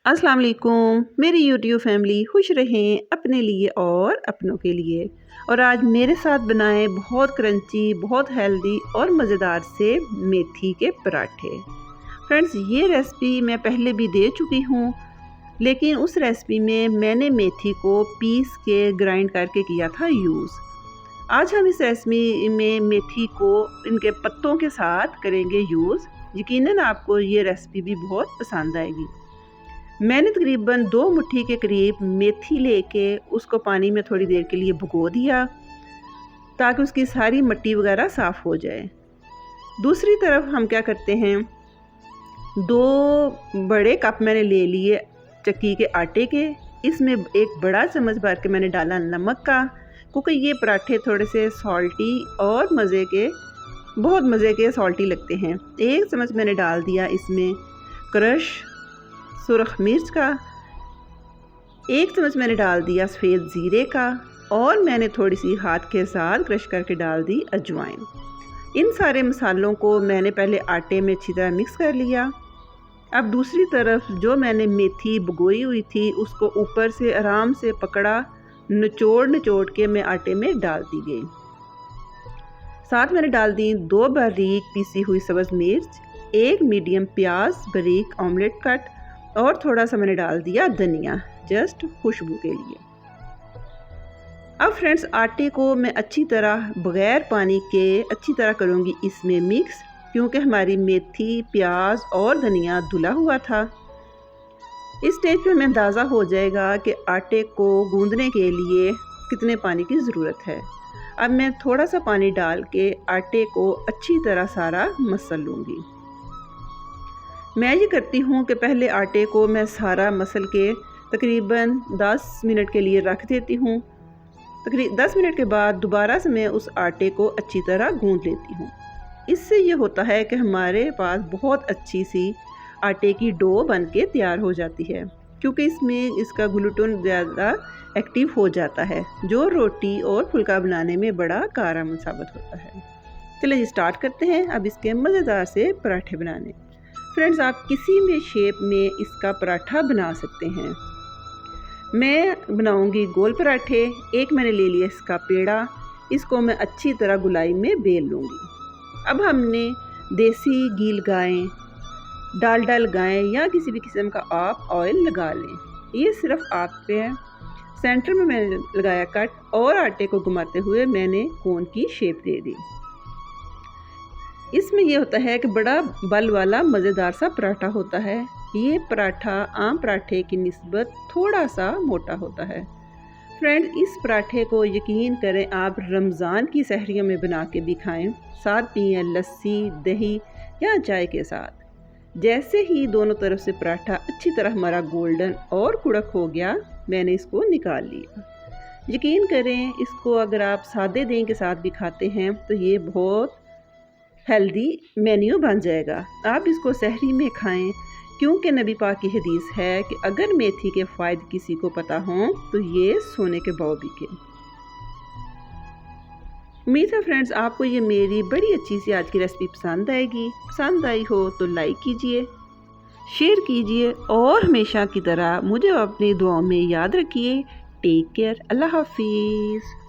अस्सलाम वालेकुम मेरी यूट्यूब फैमिली, खुश रहें अपने लिए और अपनों के लिए। और आज मेरे साथ बनाए बहुत क्रंची, बहुत हेल्दी और मज़ेदार से मेथी के पराठे। फ्रेंड्स, ये रेसिपी मैं पहले भी दे चुकी हूँ, लेकिन उस रेसिपी में मैंने मेथी को पीस के ग्राइंड करके किया था यूज़। आज हम इस रेसिपी में मेथी को इनके पत्तों के साथ करेंगे यूज़। यकीनन आपको ये रेसिपी भी बहुत पसंद आएगी। मैंने तकरीबन 2 मुट्ठी के करीब मेथी लेके उसको पानी में थोड़ी देर के लिए भिगो दिया, ताकि उसकी सारी मिट्टी वगैरह साफ़ हो जाए। दूसरी तरफ हम क्या करते हैं, 2 बड़े कप मैंने ले लिए चक्की के आटे के। इसमें एक बड़ा चम्मच भर के मैंने डाला नमक का, क्योंकि ये पराठे थोड़े से सॉल्टी और बहुत मज़े के सॉल्टी लगते हैं। 1 चम्मच मैंने डाल दिया इसमें क्रश सुरख मिर्च का, 1 चम्मच मैंने डाल दिया सफ़ेद ज़ीरे का, और मैंने थोड़ी सी हाथ के साथ क्रश करके डाल दी अजवाइन। इन सारे मसालों को मैंने पहले आटे में अच्छी तरह मिक्स कर लिया। अब दूसरी तरफ जो मैंने मेथी भिगोई हुई थी उसको ऊपर से आराम से पकड़ा, निचोड़ के मैं आटे में डाल दी गई। साथ मैंने डाल दी 2 बारीक पीसी हुई सब्ज़ मिर्च, 1 मीडियम प्याज बारीक ऑमलेट कट, और थोड़ा सा मैंने डाल दिया धनिया, जस्ट खुशबू के लिए। अब फ्रेंड्स, आटे को मैं अच्छी तरह बग़ैर पानी के अच्छी तरह करूँगी इसमें मिक्स, क्योंकि हमारी मेथी, प्याज और धनिया धुला हुआ था। इस स्टेज पे हमें अंदाज़ा हो जाएगा कि आटे को गूंदने के लिए कितने पानी की ज़रूरत है। अब मैं थोड़ा सा पानी डाल के आटे को अच्छी तरह सारा मसल लूँगी। मैं ये करती हूँ कि पहले आटे को मैं सारा मसल के तकरीबन 10 मिनट के लिए रख देती हूँ। तकरीबन 10 मिनट के बाद दोबारा से मैं उस आटे को अच्छी तरह गूंद लेती हूँ। इससे ये होता है कि हमारे पास बहुत अच्छी सी आटे की डो बन के तैयार हो जाती है, क्योंकि इसमें इसका ग्लूटेन ज़्यादा एक्टिव हो जाता है, जो रोटी और फुल्का बनाने में बड़ा कारगर साबित होता है। चलिए जी स्टार्ट करते हैं अब इसके मज़ेदार से पराठे बनाने। फ्रेंड्स, आप किसी भी शेप में इसका पराठा बना सकते हैं। मैं बनाऊंगी गोल पराठे। एक मैंने ले लिया इसका पेड़ा, इसको मैं अच्छी तरह गुलाई में बेल लूँगी। अब हमने देसी घी लगाएं, डालडा लगाएं, या किसी भी किस्म का आप ऑयल लगा लें, ये सिर्फ आप पे है। सेंटर में मैंने लगाया कट, और आटे को घुमाते हुए मैंने कोन की शेप दे दी। इसमें यह होता है कि बड़ा बल वाला मज़ेदार सा पराठा होता है। ये पराठा आम पराठे की निस्बत थोड़ा सा मोटा होता है। फ्रेंड्स, इस पराठे को यकीन करें आप रमज़ान की सहरियों में बना के भी खाएँ, साथ पिएँ लस्सी, दही या चाय के साथ। जैसे ही दोनों तरफ से पराठा अच्छी तरह हमारा गोल्डन और कुड़क हो गया, मैंने इसको निकाल लिया। यकीन करें, इसको अगर आप सादे दही के साथ भी खाते हैं तो ये बहुत हेल्दी मेन्यू बन जाएगा। आप इसको सहरी में खाएं, क्योंकि नबी पाक की हदीस है कि अगर मेथी के फ़ायदे किसी को पता हों तो ये सोने के भाव बिके। उम्मीद है फ्रेंड्स, आपको ये मेरी बड़ी अच्छी सी आज की रेसिपी पसंद आएगी। पसंद आई हो तो लाइक कीजिए, शेयर कीजिए, और हमेशा की तरह मुझे अपनी दुआओं में याद रखिए। टेक केयर, अल्लाह हाफिज़।